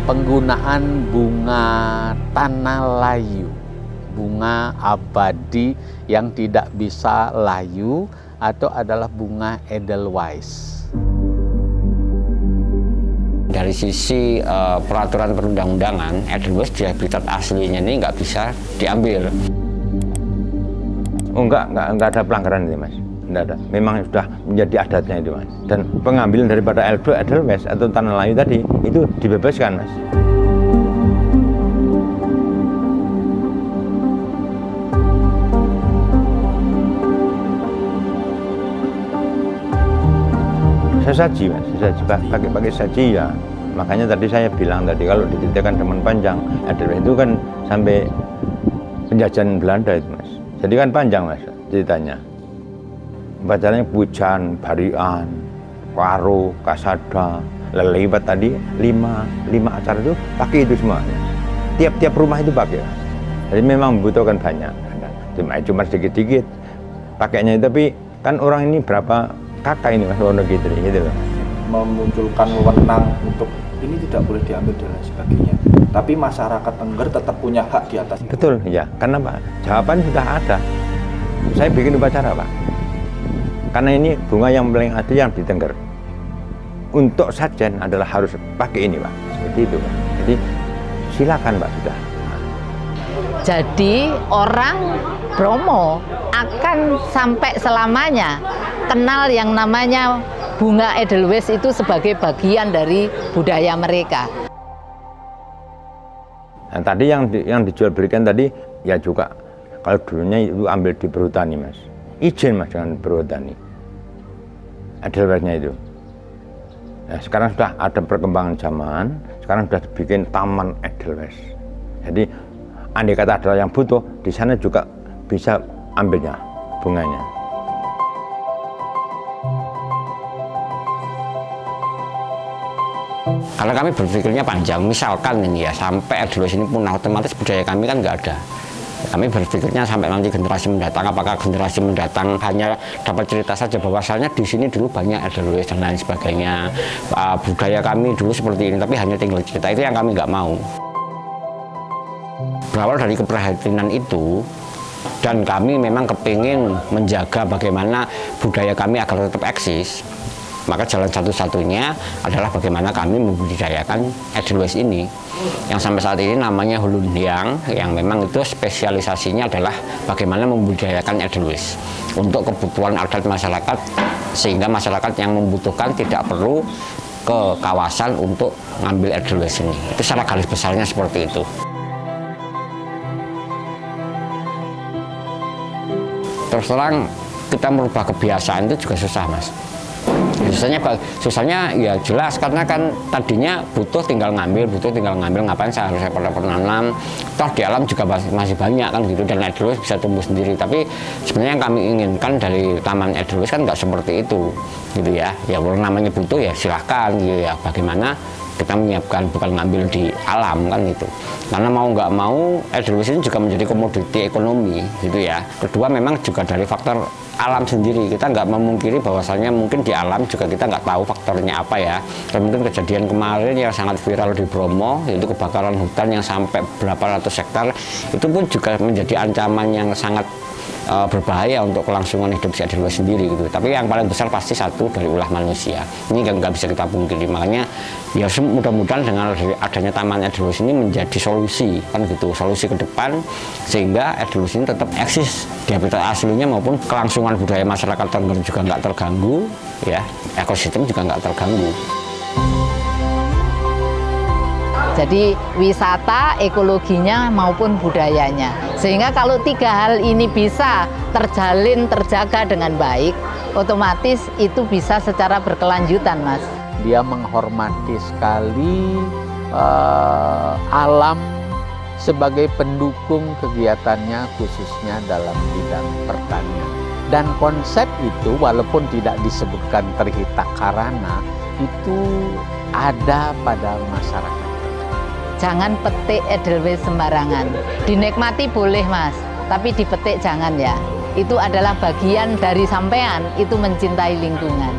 penggunaan bunga tanah layu, bunga abadi yang tidak bisa layu, atau adalah bunga Edelweiss. Dari sisi peraturan perundang-undangan, Edelweiss di habitat aslinya ini nggak bisa diambil. Oh enggak ada pelanggaran ini Mas. Enggak ada. Memang sudah menjadi adatnya itu Mas. Dan pengambilan daripada Edelweiss atau tanah layu tadi itu dibebaskan Mas. Sesaji Mas, sesaji pakai saji ya. Makanya tadi saya bilang tadi kalau diceritakan teman panjang, Edelweiss itu kan sampai penjajahan Belanda itu Mas. Jadi kan panjang Mas ceritanya. Bacanya pujan, barian, karo, kasada, leliwat tadi lima acara itu pakai itu semua. Tiap rumah itu pakai. Jadi memang membutuhkan banyak. Cuma sedikit-sedikit pakainya, tapi kan orang ini berapa kakak ini Mas Wonogiri gitu loh. Memunculkan wewenang untuk ini tidak boleh diambil dan lain sebagainya. Tapi masyarakat Tengger tetap punya hak di atas. Betul, ya. Karena Pak, jawaban sudah ada. Saya bikin upacara Pak. Karena ini bunga yang paling asli yang di Tengger. Untuk sajen adalah harus pakai ini Pak. Seperti itu Pak. Jadi silakan Pak sudah. Jadi orang Bromo akan sampai selamanya kenal yang namanya bunga Edelweiss itu sebagai bagian dari budaya mereka. Nah, tadi yang dijual belikan tadi ya juga kalau dulunya itu ambil di perhutani Mas. Izin Mas dengan perhutani. Edelweissnya itu. Nah, sekarang sudah ada perkembangan zaman, sekarang sudah bikin taman Edelweiss. Jadi andai kata ada yang butuh, di sana juga bisa ambilnya bunganya. Karena kami berpikirnya panjang, misalkan ini ya sampai Edelweiss ini punah, otomatis budaya kami kan nggak ada. Kami berpikirnya sampai nanti generasi mendatang, apakah generasi mendatang hanya dapat cerita saja bahwasannya di sini dulu banyak Edelweiss dan lain sebagainya. Budaya kami dulu seperti ini, tapi hanya tinggal cerita, itu yang kami nggak mau. Berawal dari keprihatinan itu, dan kami memang kepingin menjaga bagaimana budaya kami agar tetap eksis, maka jalan satu-satunya adalah bagaimana kami membudidayakan Edelweiss ini, yang sampai saat ini namanya Hulundiang, yang memang itu spesialisasinya adalah bagaimana membudidayakan Edelweiss untuk kebutuhan adat masyarakat, sehingga masyarakat yang membutuhkan tidak perlu ke kawasan untuk ngambil Edelweiss ini. Itu secara garis besarnya seperti itu. Terus terang, kita merubah kebiasaan itu juga susah Mas. Susahnya ya jelas, karena kan tadinya butuh tinggal ngambil, ngapain saya harus nanam, toh di alam juga masih banyak kan gitu, dan Edelweiss bisa tumbuh sendiri. Tapi sebenarnya yang kami inginkan dari Taman Edelweiss kan nggak seperti itu gitu ya. Ya kalau namanya butuh ya silahkan gitu ya, bagaimana kita menyiapkan, bukan ngambil di alam kan gitu. Karena mau nggak mau Edelweiss ini juga menjadi komoditi ekonomi gitu ya. Kedua memang juga dari faktor alam sendiri, kita nggak memungkiri bahwasannya mungkin di alam juga kita nggak tahu faktornya apa ya. Dan mungkin kejadian kemarin yang sangat viral di Bromo, yaitu kebakaran hutan yang sampai berapa ratus hektar, itu pun juga menjadi ancaman yang sangat berbahaya untuk kelangsungan hidup si Edelweiss sendiri gitu. Tapi yang paling besar pasti satu dari ulah manusia. Ini nggak bisa kita pungkiri. Makanya ya mudah-mudahan dengan adanya Taman Edelweiss ini menjadi solusi kan gitu, solusi ke depan, sehingga Edelweiss ini tetap eksis di habitat aslinya maupun kelangsungan budaya masyarakat Tengger juga nggak terganggu, ya ekosistem juga nggak terganggu. Jadi wisata, ekologinya maupun budayanya. Sehingga kalau tiga hal ini bisa terjalin, terjaga dengan baik, otomatis itu bisa secara berkelanjutan Mas. Dia menghormati sekali alam sebagai pendukung kegiatannya, khususnya dalam bidang pertanian. Dan konsep itu walaupun tidak disebutkan Trihita Karana, itu ada pada masyarakat. Jangan petik Edelweiss sembarangan. Dinikmati boleh Mas, tapi dipetik jangan ya. Itu adalah bagian dari sampean, itu mencintai lingkungan.